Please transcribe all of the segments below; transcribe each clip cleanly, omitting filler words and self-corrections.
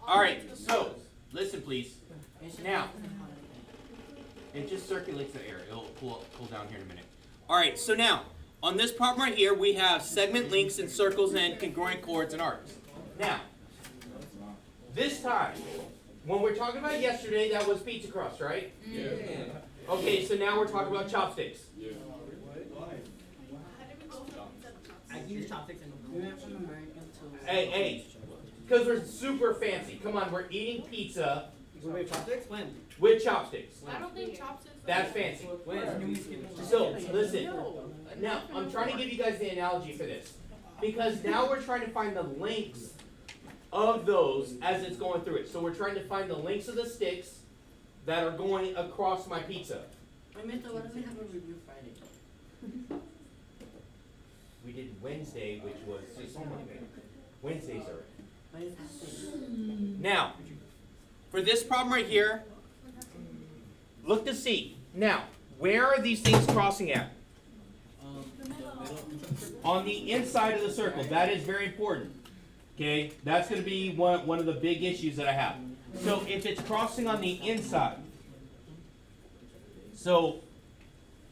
All right, so listen, please. Now, it just circulates the air. It'll cool down here in a minute. All right, so now, on this problem right here, we have segment links and circles and congruent chords and arcs. Now, this time, when we're talking about yesterday, that was pizza crust, right? Yeah. Okay, so now we're talking about chopsticks. Yeah. I use chopsticks and we went from American to. Hey, because we're super fancy. Come on, we're eating pizza Wait, chopsticks? When? with chopsticks. I don't think chopsticks. That's fancy. When? So, listen. Now, I'm trying to give you guys the analogy for this. Because now we're trying to find the links of those as it's going through it. So we're trying to find the links of the sticks that are going across my pizza. Wait, Mister, what if we have a review Friday? We did Wednesday, which was just Wednesdays already. What is happening? Now, for this problem right here, look to see. Now, where are these things crossing at? On the inside of the circle. That is very important. Okay, that's going to be one of the big issues that I have. So if it's crossing on the inside, so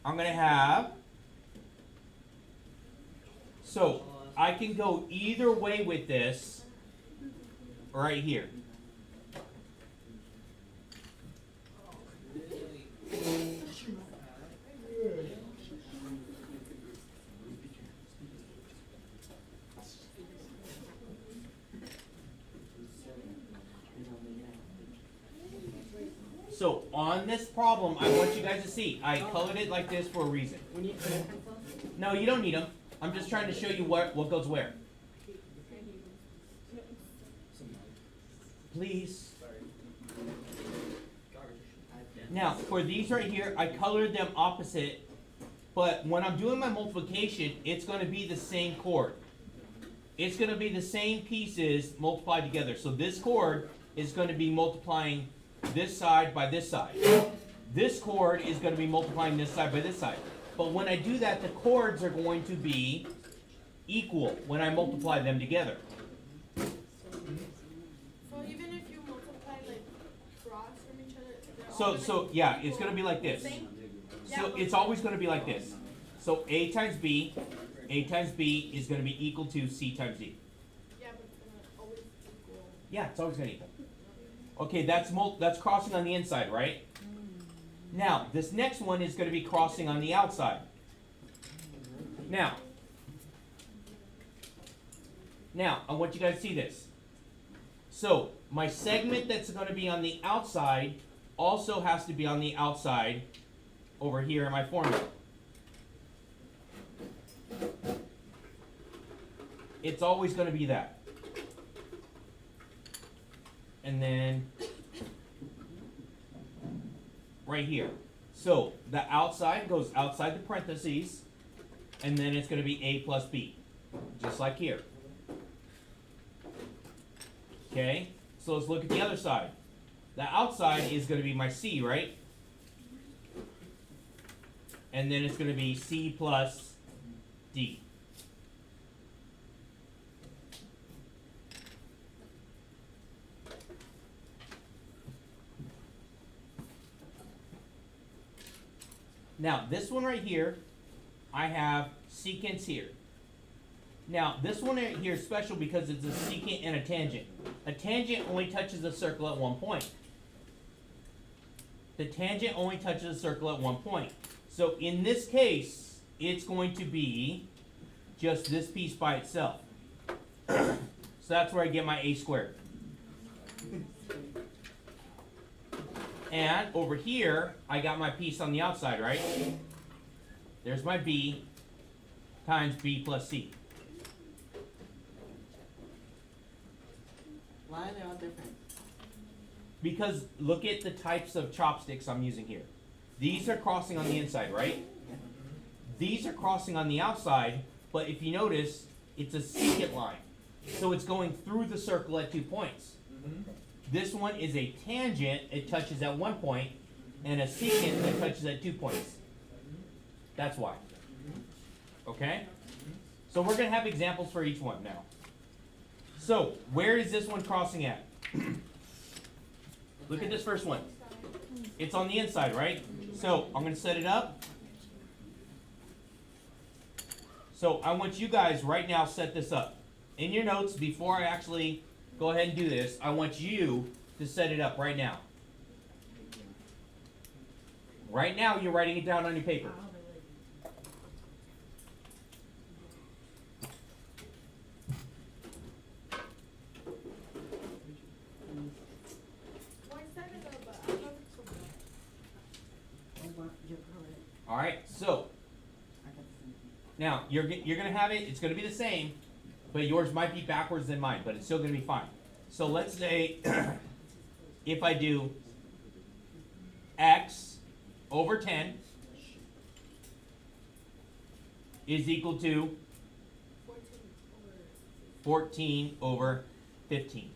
I'm going to have, so I can go either way with this right here. So on this problem, I want you guys to see, I colored it like this for a reason. We need pencils? No, you don't need them. I'm just trying to show you what goes where. Please. Now, for these right here, I colored them opposite, but when I'm doing my multiplication, it's going to be the same chord. It's going to be the same pieces multiplied together. So this chord is going to be multiplying this side by this side. This chord is going to be multiplying this side by this side. But when I do that, the chords are going to be equal when I multiply them together. So even if you multiply like cross from each other, So yeah, it's going to be like this. same? So it's always going to be like this. So A times B is going to be equal to C times D. Yeah, but it's gonna always equal. Yeah, it's always going to equal. Okay, that's crossing on the inside, right? Now, this next one is going to be crossing on the outside. Now, I want you guys to see this. So, my segment that's going to be on the outside also has to be on the outside over here in my formula. It's always going to be that. And then right here. So the outside goes outside the parentheses, and then it's going to be A plus B, just like here. Okay, so let's look at the other side. The outside is going to be my C, right? And then it's going to be C plus D. Now, this one right here, I have secants here. Now, this one right here is special because it's a secant and a tangent. A tangent only touches the circle at one point. The tangent only touches the circle at one point. So, in this case, it's going to be just this piece by itself. So, that's where I get my A squared. And over here, I got my piece on the outside, right? There's my B times B plus C. Why are they all different? Because look at the types of chopsticks I'm using here. These are crossing on the inside, right? These are crossing on the outside, but if you notice, it's a secant line. So it's going through the circle at 2 points. This one is a tangent, it touches at 1 point, and a secant that touches at 2 points. That's why. Okay? So we're going to have examples for each one now. So, where is this one crossing at? Look at this first one. It's on the inside, right? So I'm going to set it up. So I want you guys right now set this up. In your notes, before I actually go ahead and do this, I want you to set it up right now. Right now, you're writing it down on your paper. All right, so now you're gonna have it. It's gonna be the same, but yours might be backwards than mine, but it's still gonna be fine. So let's say if I do x over 10 is equal to 14 over 15.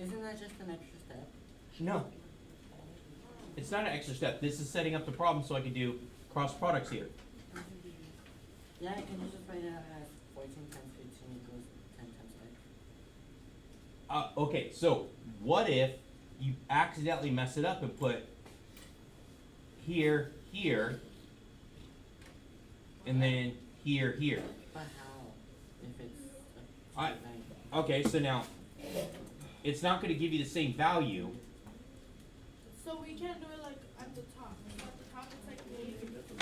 Isn't that just an extra step? No. It's not an extra step. This is setting up the problem so I can do cross products here. Yeah, can you just write it out as 14 times 15 equals 10 times x? Okay, so what if you accidentally mess it up and put here, here, and then here, here? But how? If it's a I- straight line. Okay, so now it's not going to give you the same value. So we can't do it like at the top. So at the top it's like A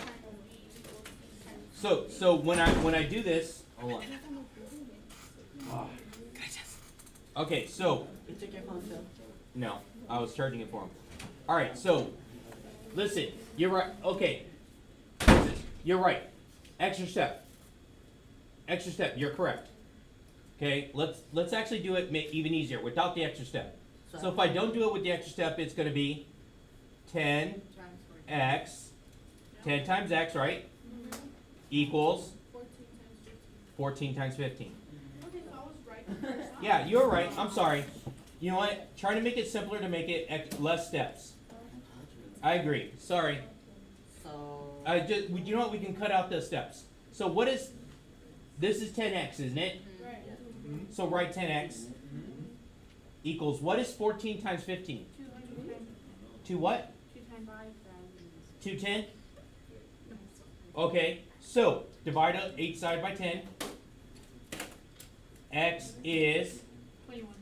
times B equals C times So when I do this, hold on. Okay, so You took your phone too? no, I was charging it for him. All right, so listen, you're right. Okay, listen, you're right. Extra step. Extra step. You're correct. Okay, let's actually do it even easier without the extra step. So if I don't do it with the extra step, it's going to be 10x, 10 times x, right? Equals 14 times 15. 14 times 15. Okay, so I was right the first time. Yeah, you're right. I'm sorry. You know what? Try to make it simpler to make it less steps. I agree. Sorry. So. You know what? We can cut out the steps. So what is, this is 10x, isn't it? Right. Yeah. So write 10x equals, what is 14 times 15? 210. To what? 210. 210? Okay, so divide up 8 side by 10. X is 21.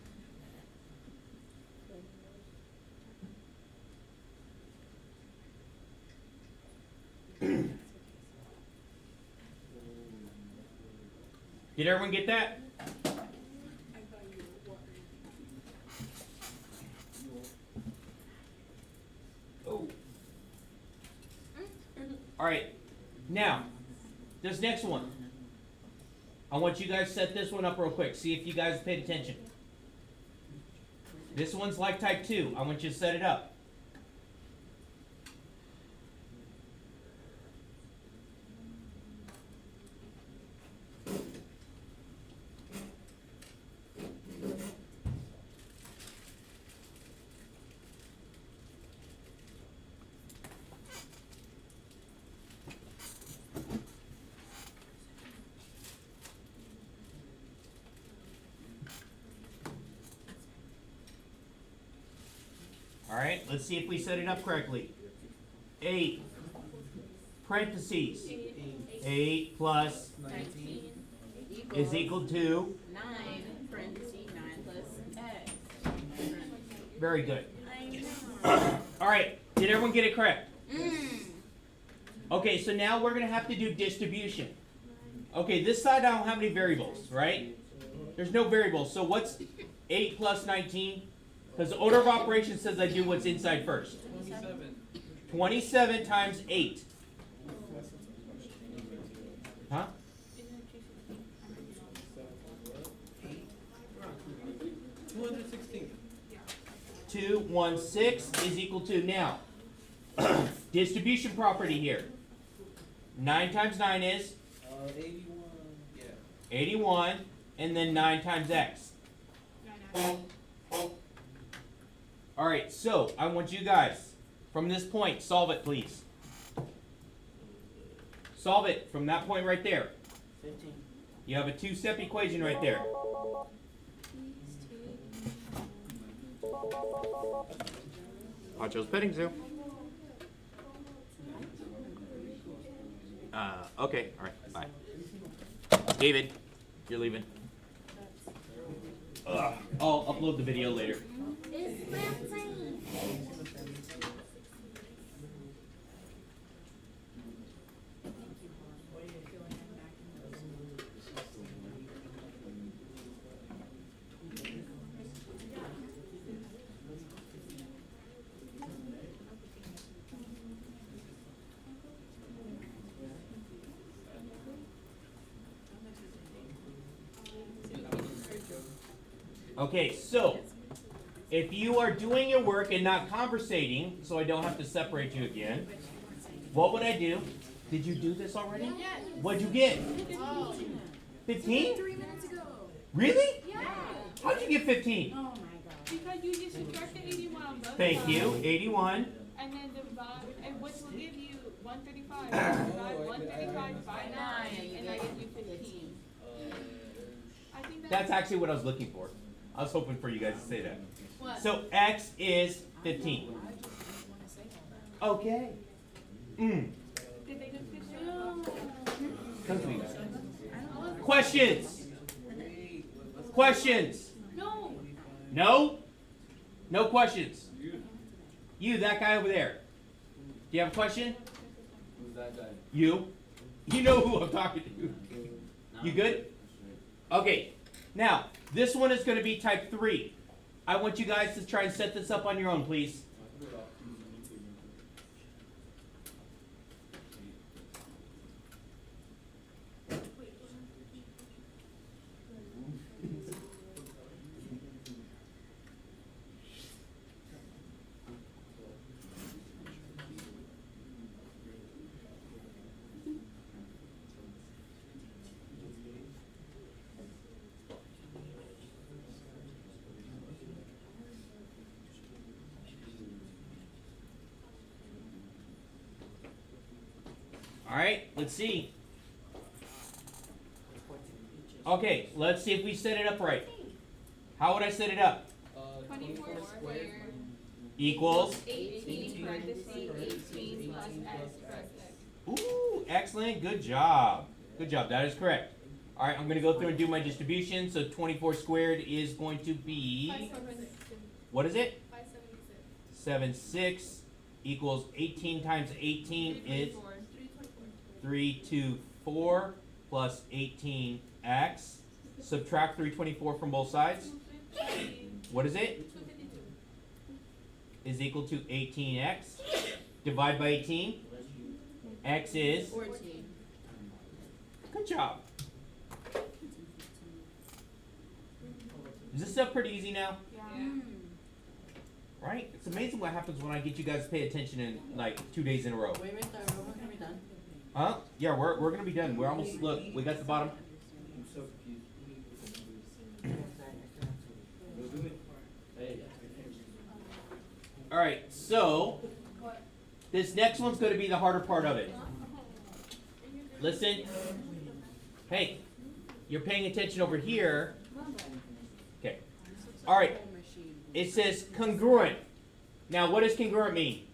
Did everyone get that? I thought you were Oh. All right. Now, this next one. I want you guys to set this one up real quick. See if you guys paid attention. This one's like type 2. I want you to set it up. All right, let's see if we set it up correctly. 8 parentheses. 8 plus 19 is equal to. 9 parentheses 9 plus x. Very good. I know. All right, did everyone get it correct? Okay, so now we're going to have to do distribution. Okay, this side I don't have any variables, right? There's no variables. So what's 8 plus 19? Because the order of operations says I do what's inside first. 27 times 8. Huh? 216. 216 is equal to, now, distribution property here. 9 times 9 is 81. Yeah. 81, and then 9 times x. All right, so I want you guys, from this point, solve it, please. Solve it from that point right there. 15. You have a two-step equation right there. Pacho's petting zoo. Okay, alright, bye. David, you're leaving. I'll upload the video later. Okay, so if you are doing your work and not conversating, so I don't have to separate you again, what would I do? Did you do this already? Yes. What'd you get? Oh. 15? 3 minutes ago. Really? Yeah. How'd you get 15? Oh my god. Because you just subtract the 81 above. Thank you. 81. And then divide, and which will give you 135. Divide 135 by 9, and that gives you 15. I think That's actually what I was looking for. I was hoping for you guys to say that. what? So X is 15. Okay. Did they just get you? Come to me, guys. Questions? Questions? No. No? No questions? You, that guy over there. Do you have a question? Who's that guy? You? You know who I'm talking to. You good? Okay. Now, this one is going to be type 3. I want you guys to try and set this up on your own, please. All right, let's see. Okay, let's see if we set it up right. How would I set it up? 24 squared Equals. 18 parentheses 18 plus x plus x. Ooh, excellent. Good job. Good job. That is correct. All right, I'm going to go through and do my distribution. So 24 squared is going to be, what is it? 576. 76 equals 18 times 18 is 324 plus 18x. Subtract 324 from both sides. What is it? 252. Is equal to 18x. Divide by 18. X is. 14. Good job. Is this stuff pretty easy now? Yeah. Right? It's amazing what happens when I get you guys to pay attention in like 2 days in a row. Wait, Mr. Are we gonna be done? Huh? Yeah, we're gonna be done. We're almost, look, we got the bottom. I'm so confused. Yes, I still have to. Hey. Alright, so this next one's gonna be the harder part of it. Listen. Hey, you're paying attention over here. Okay. Alright. It says congruent. Now what does congruent mean?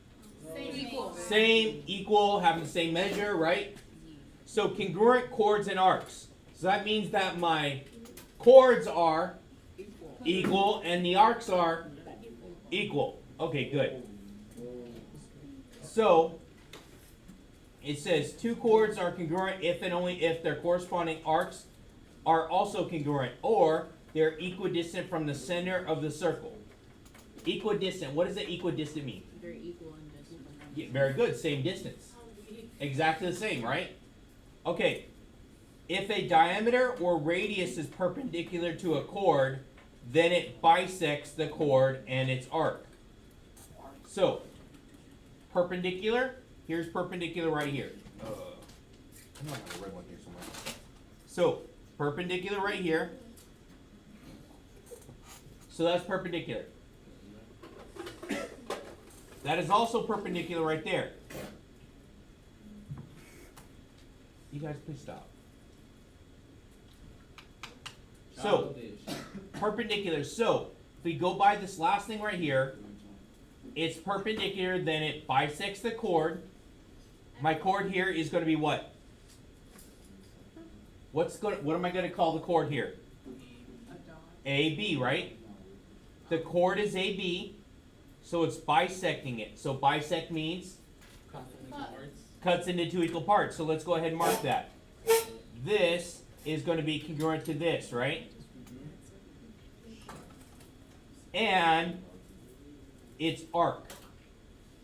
Equal. Same, equal, having the same measure, right? So congruent chords and arcs. So that means that my chords are equal and the arcs are equal. Okay, good. So it says two chords are congruent if and only if their corresponding arcs are also congruent, or they're equidistant from the center of the circle. Equidistant. What does the equidistant mean? They're equal in distance. Yeah, very good. Same distance. Exactly the same, right? Okay. If a diameter or radius is perpendicular to a chord, then it bisects the chord and its arc. So, perpendicular. Here's perpendicular right here. I know I have a red one here somewhere. So, perpendicular right here. So that's perpendicular. That is also perpendicular right there. You guys please stop. So, perpendicular. So, we go by this last thing right here, it's perpendicular, then it bisects the chord. My chord here is going to be what? What am I going to call the chord here? AB, right? The chord is AB, so it's bisecting it. So bisect means cuts into two equal parts. So let's go ahead and mark that. This is going to be congruent to this, right? And it's arc.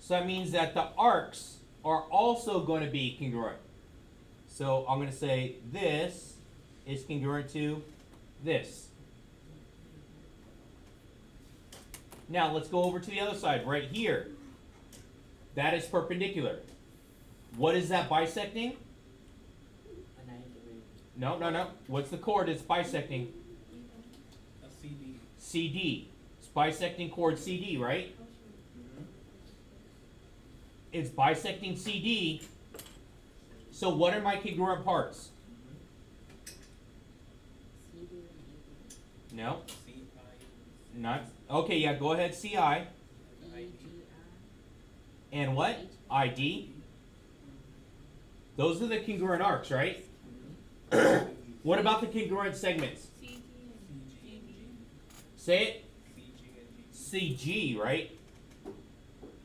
So that means that the arcs are also going to be congruent. So I'm going to say this is congruent to this. Now let's go over to the other side right here. That is perpendicular. What is that bisecting? A 90 degree. No. What's the chord it's bisecting? A CD. CD. It's bisecting chord CD, right? It's bisecting CD. So what are my congruent parts? No. Not. Okay, yeah, go ahead, CI. And what? ID. Those are the congruent arcs, right? What about the congruent segments? CG and GG. Say it. CG, right?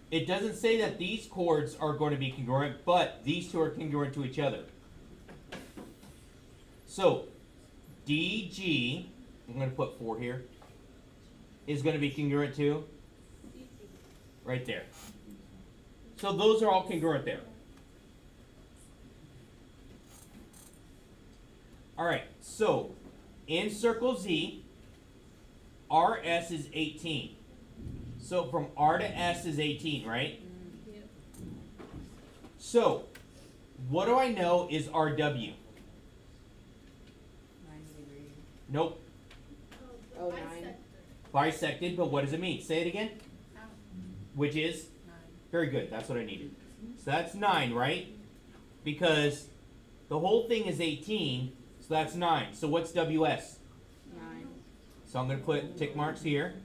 It doesn't say that these chords are going to be congruent, but these two are congruent to each other. So, DG, I'm going to put 4 here, is going to be congruent to right there. So those are all congruent there. Alright, so in circle Z, RS is 18. So from R to S is 18, right? So, what do I know is RW? 90 degree. Nope. Oh, 9. Bisected, but what does it mean? Say it again. Which is? 9. Very good, that's what I needed. So that's 9, right? Because the whole thing is 18, so that's 9. So what's WS? 9. So I'm going to put tick marks here.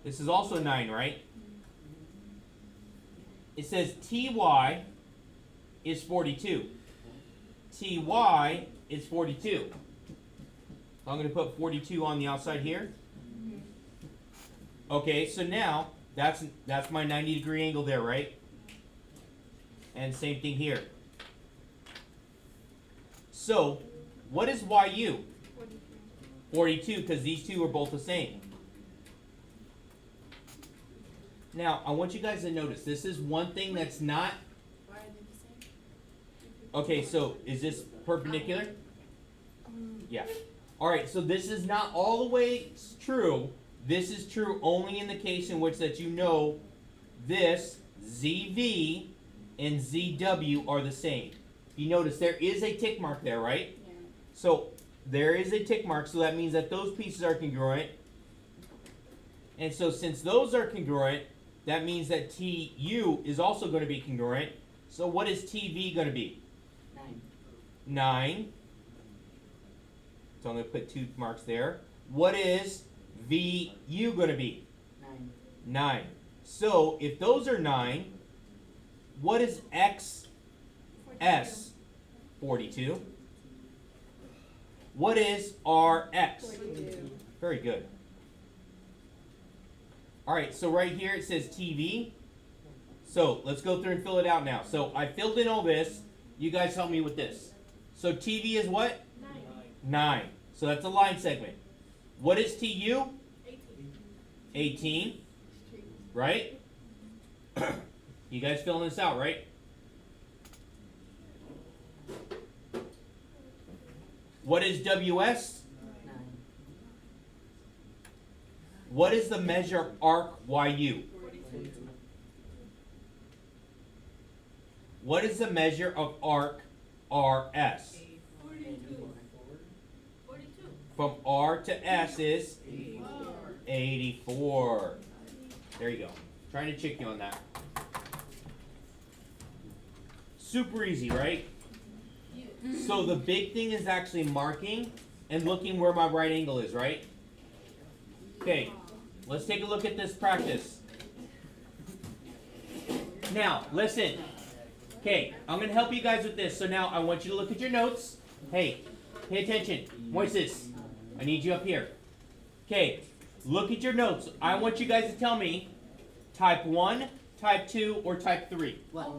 This is also 9, right? It says TY is 42. TY is 42. So I'm going to put 42 on the outside here. Okay, so now that's my 90-degree angle there, right? And same thing here. So, what is YU? 42, because these two are both the same. Now, I want you guys to notice, this is one thing that's not... Why are they the same? Okay, so is this perpendicular? Yeah. Alright, so this is not all the way true. This is true only in the case in which that you know this ZV and ZW are the same. You notice there is a tick mark there, right? Yeah. So there is a tick mark, so that means that those pieces are congruent. And so since those are congruent, that means that TU is also going to be congruent. So what is TV going to be? 9. 9. So I'm going to put 2 marks there. What is VU going to be? 9. 9. So if those are 9, what is XS? 42. What is RX? 42. Very good. Alright, so right here it says TV. So let's go through and fill it out now. So I filled in all this. You guys help me with this. So TV is what? 9. So that's a line segment. What is TU? 18. Right? You guys filling this out, right? What is WS? 9. What is the measure arc YU? 42. What is the measure of arc RS? 42. From R to S is 84. There you go. Trying to trick you on that. Super easy, right? So the big thing is actually marking and looking where my right angle is, right? Okay. Okay, let's take a look at this practice. Now, listen. Okay, I'm gonna help you guys with this. So now I want you to look at your notes. Hey, pay attention. Moises, I need you up here. Okay, look at your notes. I want you guys to tell me type 1, type 2, or type 3. What?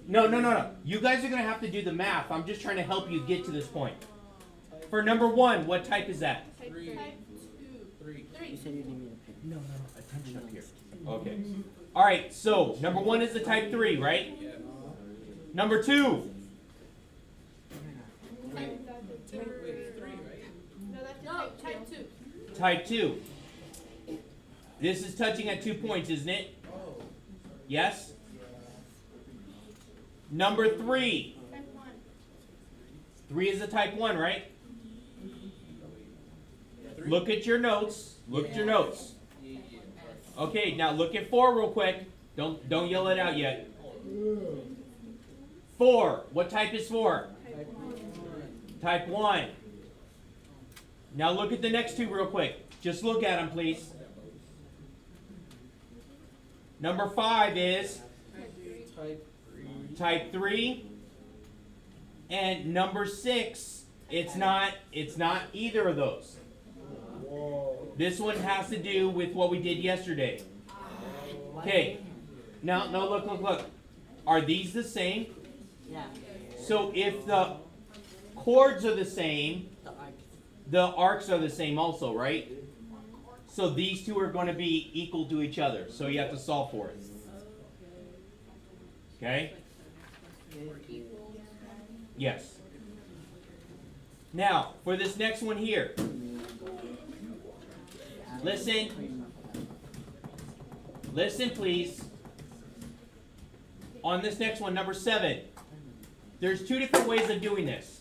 No. You guys are gonna have to do the math. I'm just trying to help you get to this point. For number 1, what type is that? Type Three. two. Three. You said you need me to pick. No. Attention up here. Okay. All right. So number 1 is the type 3, right? Yeah. Number 2. Wait, it's 3, right? No, that's No, type two. Type 2. This is touching at 2 points, isn't it? Oh. Yes. Number 3. Type one. 3 is a type 1, right? Three? Look at your notes. Look at your notes. Yeah. Okay, now look at 4 real quick. Don't yell it out yet. 4. What type is 4? Type one. Type 1. Now look at the next 2 real quick. Just look at them, please. Number 5 is Type 3. type 3. And number 6, it's not either of those. This one has to do with what we did yesterday. Okay. Now, no, look. Are these the same? Yeah. So if the chords are the same, The arc. the arcs are the same also, right? So these 2 are going to be equal to each other. So you have to solve for it. Okay? Yes. Now, for this next one here. Listen. Listen, please. On this next one, number 7. There's 2 different ways of doing this.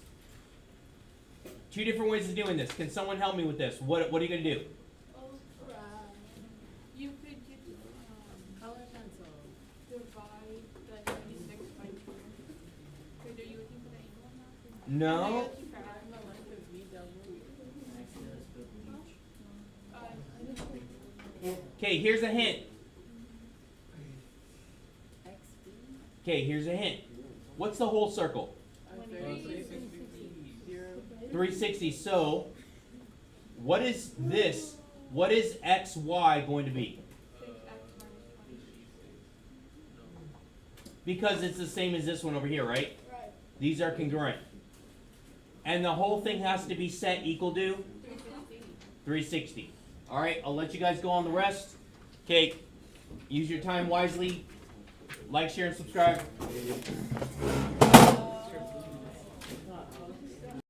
2 different ways of doing this. Can someone help me with this? What are you going to do? Oh, crap. You could get, Color pencil. divide the 96 by 2. Wait, are you looking for the angle now? No. Okay, here's a hint. Okay, here's a hint. What's the whole circle? 360. So, what is this? What is xy going to be? 6x minus 20. Because it's the same as this one over here, right? Right. These are congruent. And the whole thing has to be set equal to 360. 360. All right, I'll let you guys go on the rest. Okay, use your time wisely. Like, share, and subscribe.